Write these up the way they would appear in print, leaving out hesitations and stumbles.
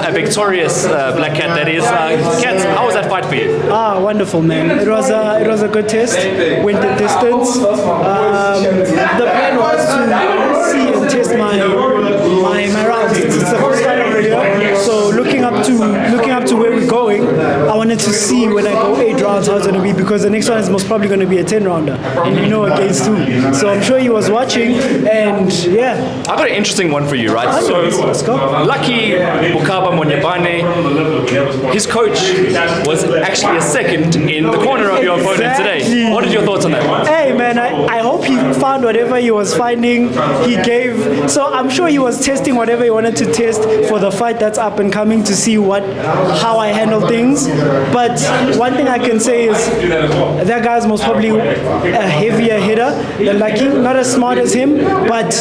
a victorious Black Cat that is. Cat, how was that fight for you? Wonderful, man. It was a good test. Went the distance. The plan was to see and test my rounds. It's the first fight of the year, so looking up to where we're going, I wanted to see when I go 8 rounds how it's going to be, because the next one is most probably going to be a 10 rounder, and against 2. So I'm sure he was watching, and yeah. I got an interesting one for you, right? So let's go. Lucky Bukaba Monyebane, his coach was actually a second in the corner of your opponent today. What are your thoughts on that? Hey man, I hope he found whatever he was finding. He gave, so I'm sure he was testing whatever he wanted to test for the fight that's up and coming, to see how I handle things. But one thing I can say is that guy's most probably a heavier hitter than Lucky. Not as smart as him, but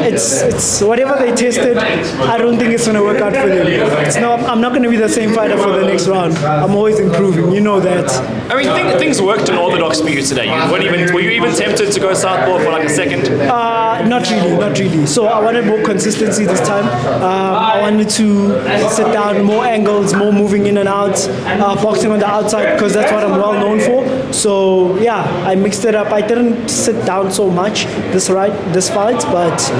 it's whatever they tested. I don't think it's gonna work out for them. I'm not gonna be the same fighter for the next round. I'm always improving. You know that. I mean, things worked in orthodox for you today. Were you even tempted to go southpaw for like a second? Not really. So I wanted more consistency this time. I wanted to sit down, more angles, more moving in and out, boxing on the outside, because that's what I'm well known for. So yeah, I mixed it up. I didn't sit down so much this fight, but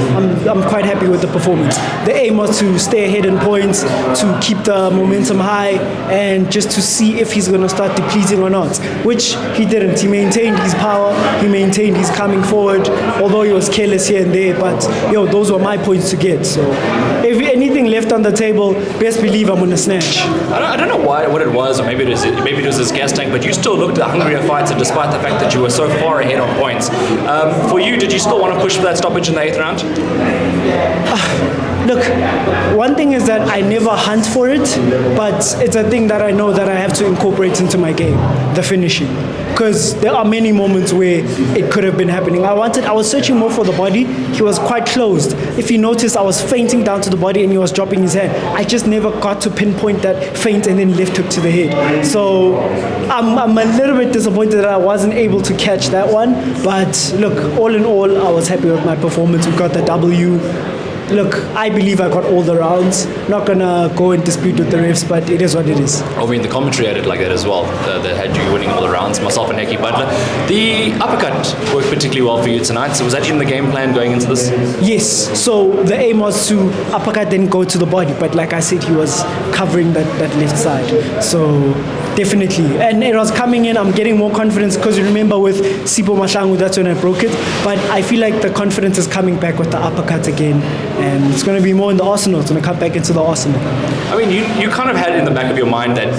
I'm quite happy with the performance. The aim was to stay ahead in points, to keep the momentum high, and just to see if he's going to start depleting or not, which he didn't. He maintained his power, he maintained his coming forward, although he was careless here and there, but those were my points to get. So if anything left on the table, best believe I'm going to snatch. I don't know what it was, or maybe it was his gas tank, but you still looked a hungrier fighter despite the fact that you were so far ahead on points. For you, did you still want to push for that stoppage in the 8th round? Look, one thing is that I never hunt for it, but it's a thing that I know that I have to incorporate into my game, the finishing. Because there are many moments where it could have been happening. I was searching more for the body. He was quite closed. If you noticed, I was feinting down to the body and he was dropping his head. I just never got to pinpoint that feint and then left hook to the head. So I'm a little bit disappointed that I wasn't able to catch that one. But look, all in all, I was happy with my performance. We got the W. Look, I believe I got all the rounds. Not gonna go and dispute with the refs, but it is what it is. I mean, the commentary had it like that as well. They had you winning all the rounds, myself and Heki Butler. The uppercut worked particularly well for you tonight. So was that in the game plan going into this? Yes. So the aim was to uppercut, then go to the body. But like I said, he was covering that left side. So definitely. And it was coming in. I'm getting more confidence, because you remember with Sipo Mashangu, that's when I broke it. But I feel like the confidence is coming back with the uppercut again. And it's going to be more in the arsenal. It's going to come back into the arsenal. I mean, you kind of had it in the back of your mind that,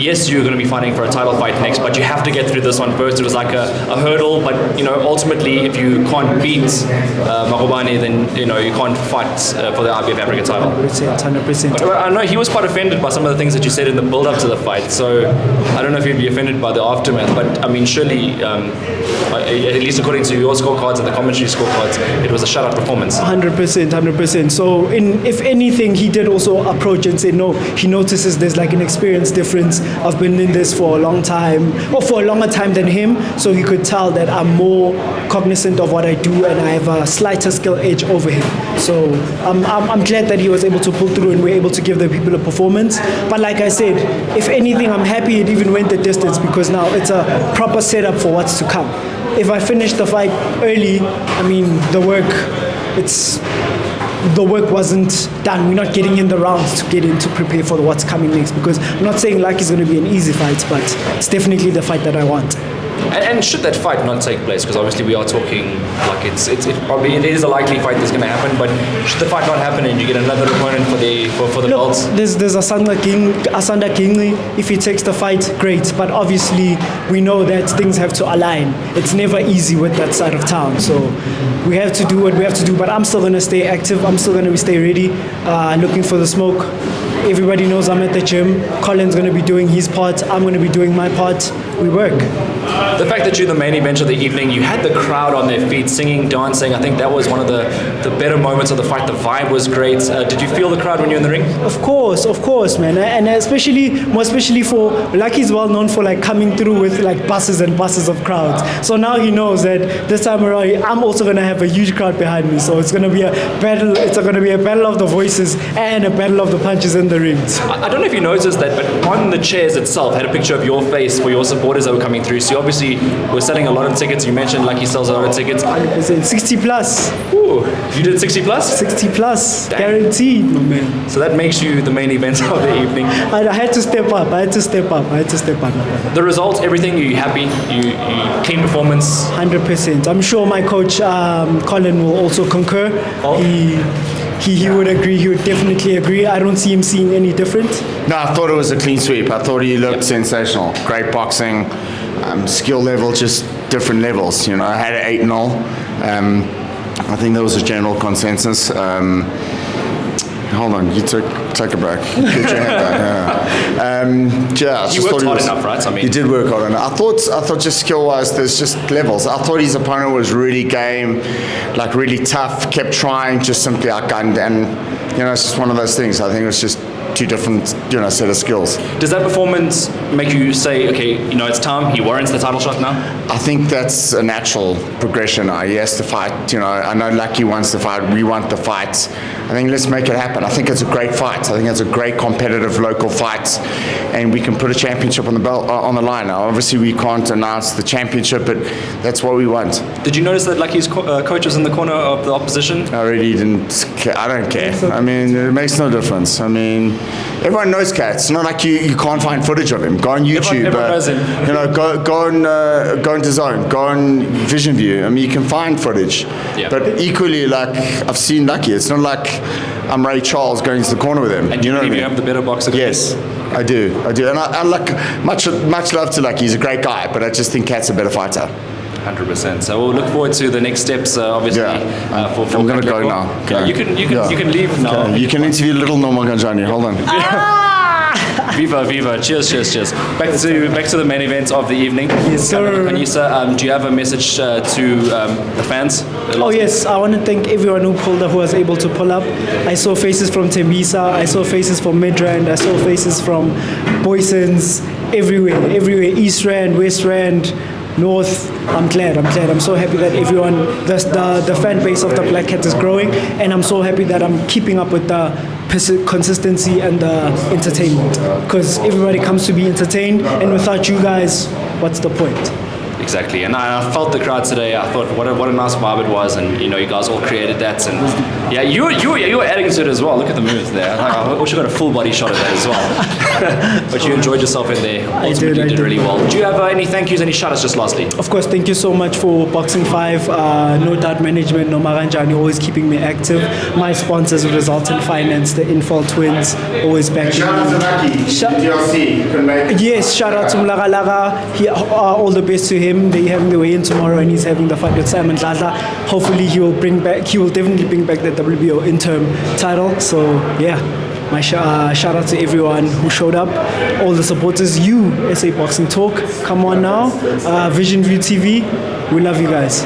yes, you're going to be fighting for a title fight next, but you have to get through this one first. It was like a hurdle, but, ultimately, if you can't beat Magobane, then, you can't fight for the IBF Africa title. 100%. But I know he was quite offended by some of the things that you said in the build-up to the fight, so I don't know if you'd be offended by the aftermath, but, I mean, surely, at least according to your scorecards and the commentary scorecards, it was a shutout performance. 100%. So if anything, he did also approach and say no. He notices there's like an experience difference. I've been in this for a long time, or for a longer time than him, so he could tell that I'm more cognizant of what I do and I have a slighter skill edge over him. So I'm glad that he was able to pull through and we're able to give the people a performance. But like I said, if anything, I'm happy it even went the distance, because now it's a proper setup for what's to come. If I finish the fight early, I mean, the work wasn't done. We're not getting in the rounds to prepare for what's coming next, because I'm not saying like it's going to be an easy fight, but it's definitely the fight that I want. And should that fight not take place, because obviously we are talking like it is a likely fight that's going to happen, but should the fight not happen and you get another opponent for the belts? There's Asanda King. If he takes the fight, great. But obviously we know that things have to align. It's never easy with that side of town. So we have to do what we have to do. But I'm still going to stay active. I'm still going to stay ready, looking for the smoke. Everybody knows I'm at the gym. Colin's going to be doing his part. I'm going to be doing my part. We work. The fact that you're the main event of the evening, you had the crowd on their feet singing, dancing. I think that was one of the better moments of the fight. The vibe was great. Did you feel the crowd when you were in the ring? Of course, man, and more especially for Lucky's well known for like coming through with like buses and buses of crowds. So now he knows that this time around I'm also gonna have a huge crowd behind me. So it's gonna be a battle. It's gonna be a battle of the voices and a battle of the punches in the rings. I don't know if you noticed that, but on the chairs itself had a picture of your face for your supporters that were coming through. So you obviously were selling a lot of tickets. You mentioned Lucky sells a lot of tickets. 100%, 60 plus. Ooh, you did 60 plus? 60 plus, Dang. guaranteed, my man. So that makes you the main event of the evening. I had to step up. I had to step up. The results, everything, you happy? You clean performance? 100%. I'm sure my coach Colin will also concur. Oh. He would agree. He would definitely agree. I don't see him seeing any different. No, I thought it was a clean sweep. I thought he looked sensational. Great boxing, skill level, just different levels. You know, I had an 8-0. I think there was a general consensus. Hold on, you take a break. Get your hand down. Yeah, You worked hard enough, right? I mean, you did work hard enough. I thought just skill-wise, there's just levels. I thought his opponent was really game, like really tough, kept trying, just simply outgunned, and you know, it's just one of those things. I think it was just two different, set of skills. does that performance make you say, okay, it's time, he warrants the title shot now? I think that's a natural progression. He has to fight. I know Lucky wants to fight. We want the fight. I think let's make it happen. I think it's a great fight. I think it's a great competitive local fight, and we can put a championship on the belt on the line. Now, obviously, we can't announce the championship, but that's what we want. Did you notice that Lucky's coach was in the corner of the opposition? I really didn't care. I don't care. I mean, it makes no difference. I mean, everyone knows Kat. It's not like you can't find footage of him. Go on YouTube. Everyone knows him. Go into Zone. Go on Vision View. I mean, you can find footage. Yeah. But equally, like I've seen Lucky. It's not like I'm Ray Charles going to the corner with him. And you know what I mean? You have the better boxer. Yes, I do. And I like much love to Lucky. He's a great guy, but I just think Kat's a better fighter. 100%. So we'll look forward to the next steps. Obviously, for I'm going to go Katlego. now. Okay. You can leave now. Okay. You can interview little Norma Ganjani. Hold on. Viva. Cheers. Back to the main event of the evening. Yes, sir. Katlego Khanyisa, do you have a message to the fans? Oh yes, I want to thank everyone who was able to pull up. I saw faces from Tembisa, I saw faces from Midrand, I saw faces from Boysons, everywhere, East Rand, West Rand, North. I'm glad. I'm so happy that everyone, the fan base of the Black Cat is growing, and I'm so happy that I'm keeping up with the consistency and the entertainment, because everybody comes to be entertained, and without you guys, what's the point? Exactly, and I felt the crowd today. I thought what a nice vibe it was, and you guys all created that, and yeah, you were adding to it as well. Look at the moves there. I wish I got a full body shot of that as well. But you enjoyed yourself in there. Ultimately, you did really well. Do you have any thank yous, any shout-outs just lastly? Of course, thank you so much for Boxing 5, No Doubt Management, No Maranjani, always keeping me active. My sponsors, Resultant Finance, the Infall Twins, always backing Shout out to Lucky. DLC. Yes, shout out to Mlagalaga. All the best to him. They're having the weigh-in tomorrow, and he's having the fight with Simon Dladla. Hopefully, he will definitely bring back the WBO interim title. So yeah, my shout out to everyone who showed up, all the supporters. You, SA Boxing Talk, come on now. Vision View TV, we love you guys.